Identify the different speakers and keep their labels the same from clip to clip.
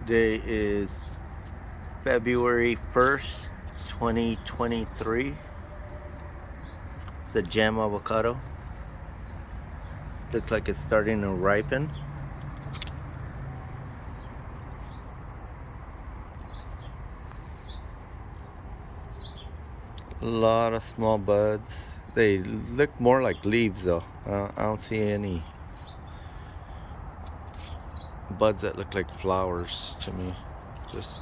Speaker 1: Today is February 1st, 2023. It's a jam avocado. Looks like it's starting to ripen. A lot of small buds. They look more like leaves though. I don't see any buds that look like flowers to me. Just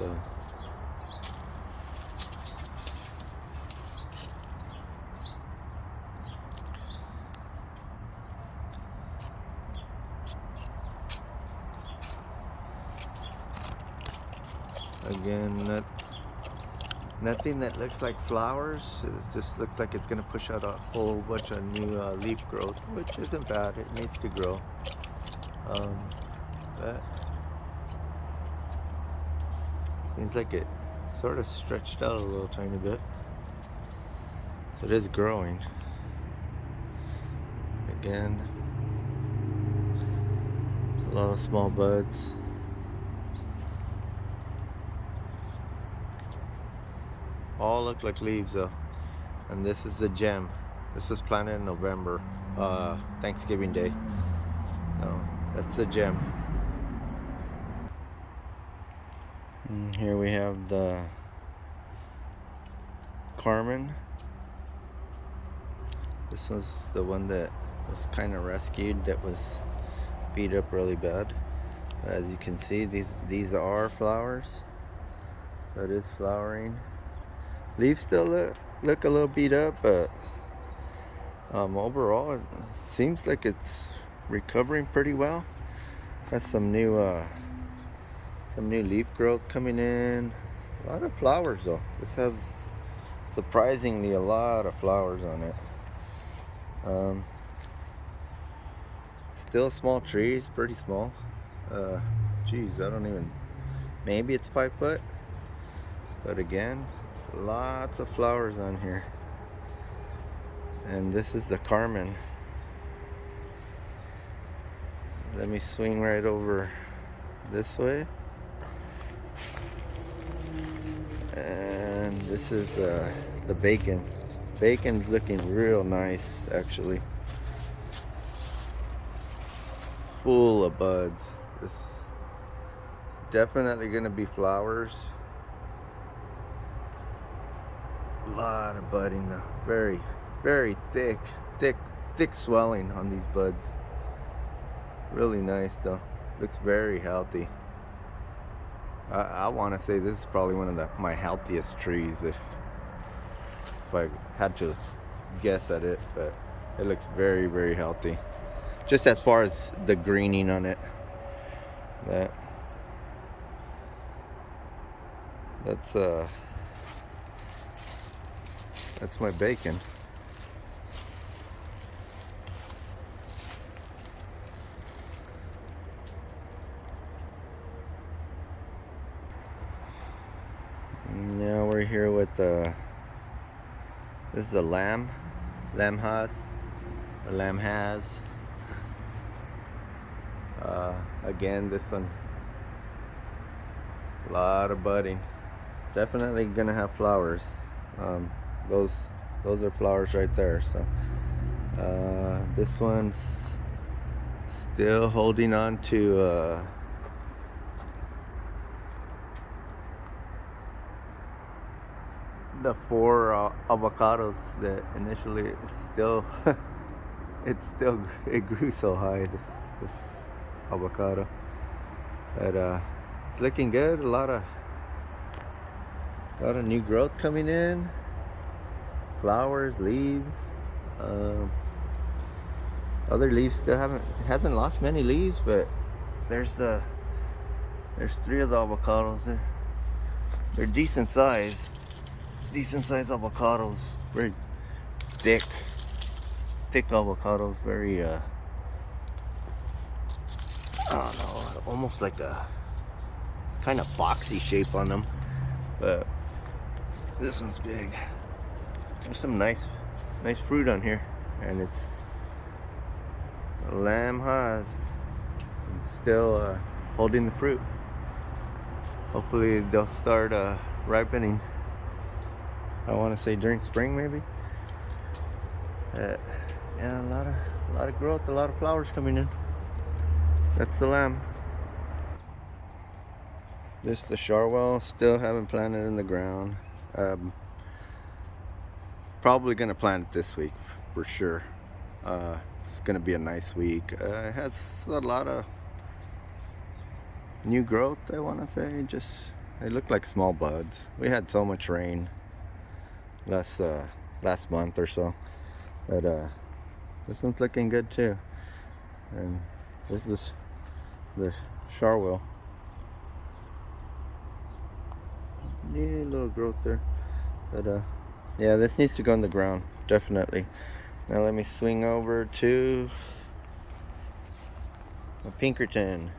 Speaker 1: again, nothing that looks like flowers. It just looks like it's gonna push out a whole bunch of new leaf growth, which isn't bad. It needs to grow. But seems like it sort of stretched out a little tiny bit. So it is growing. Again, a lot of small buds. All look like leaves though. And this is the gem. This was planted in November, Thanksgiving Day. So that's the gem. And here we have the Carmen. This was the one that was kind of rescued, that was beat up really bad. But as you can see, these are flowers. So it is flowering. Leaves still look a little beat up, but overall it seems like it's recovering pretty well. Has some new leaf growth coming in. A lot of flowers though. This has surprisingly a lot of flowers on it. Still small trees, pretty small. Geez, I don't even, maybe it's 5 foot. But again, lots of flowers on here. And this is the Carmen. Let me swing right over this way. And this is the bacon. Bacon's looking real nice actually. Full of buds. This definitely gonna be flowers. A lot of budding though. Very, very thick swelling on these buds. Really nice though. Looks very healthy. I want to say this is probably one of my healthiest trees if I had to guess at it, but it looks very, very healthy. Just as far as the greening on it. That's my bacon. Now we're here with this is the lamb has. Again, this one, a lot of budding. Definitely gonna have flowers. Those are flowers right there. So this one's still holding on to the 4 avocados that initially it grew so high, this avocado. But it's looking good. A lot of new growth coming in. Flowers, leaves. Other leaves still hasn't lost many leaves, but there's 3 of the avocados there. They're decent size avocados. Very thick avocados. Very I don't know, almost like a kind of boxy shape on them, but this one's big. There's some nice fruit on here, and it's lamb has still holding the fruit. Hopefully they'll start ripening. I want to say during spring, maybe. Yeah, a lot of growth, a lot of flowers coming in. That's the lamb. This the Shorewell. Still haven't planted in the ground. Probably gonna plant it this week for sure. It's gonna be a nice week. It has a lot of new growth, I want to say. Just they look like small buds. We had so much rain last month or so, but this one's looking good too. And this is the Shorewell. New little growth there, but yeah, this needs to go in the ground definitely. Now let me swing over to a Pinkerton.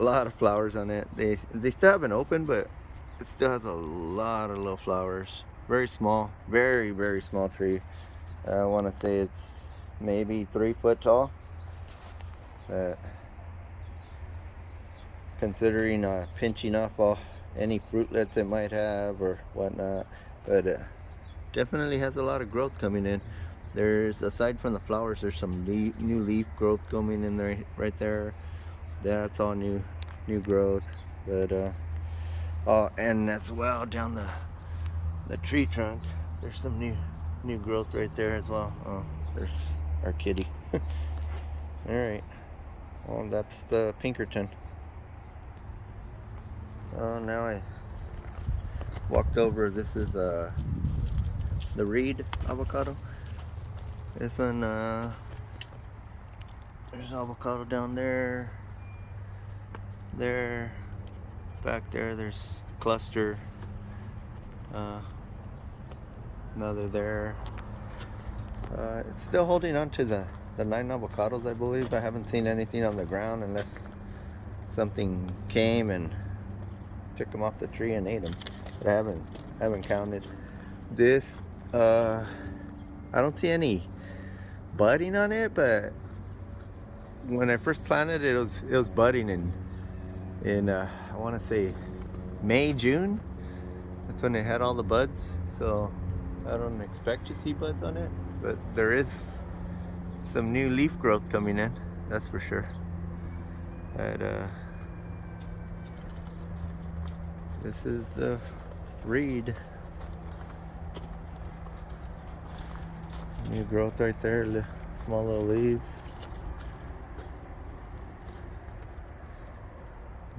Speaker 1: A lot of flowers on it. They still haven't opened, but it still has a lot of little flowers. Very small, very small tree. I want to say it's maybe 3 foot tall. Considering pinching off any fruitlets it might have or whatnot, but definitely has a lot of growth coming in. There's, aside from the flowers, there's some new leaf growth coming in there, right there. That's all new growth. But oh, and as well down the tree trunk, there's some new growth right there as well. Oh, there's our kitty. All right, well, that's the Pinkerton. Oh, now I walked over. This is the Reed avocado. This one, there's avocado down there. There, back there, there's cluster. Another there. It's still holding on to the 9 avocados, I believe. I haven't seen anything on the ground unless something came and took them off the tree and ate them. But I haven't counted. This, I don't see any budding on it, but when I first planted it, it was budding in I want to say May, June. That's when it had all the buds. So I don't expect to see buds on it, but there is some new leaf growth coming in, that's for sure. And this is the Reed. New growth right there, small little leaves.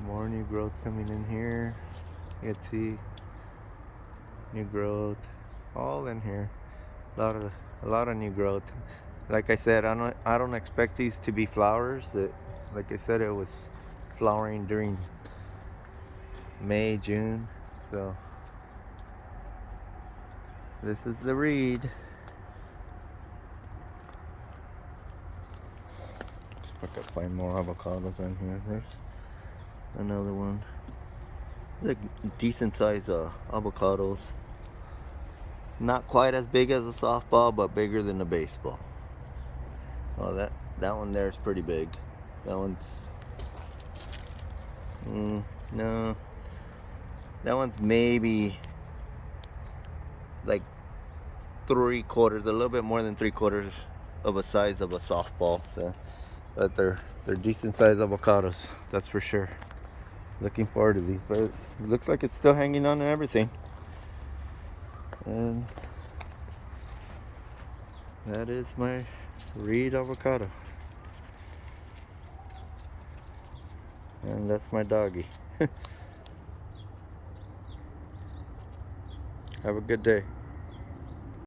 Speaker 1: More new growth coming in here. You can see new growth all in here. A lot of new growth. Like I said, I don't expect these to be flowers. Like I said, it was flowering during May, June. So this is the Reed. If I could find more avocados in here. There's another one. They're decent sized avocados. Not quite as big as a softball, but bigger than a baseball. Oh, that one there is pretty big. That one's no. That one's maybe like 3/4, a little bit more than 3/4 of a size of a softball. So, but they're decent sized avocados, that's for sure. Looking forward to these, but it looks like it's still hanging on to everything. And that is my Reed avocado. And that's my doggy. Have a good day.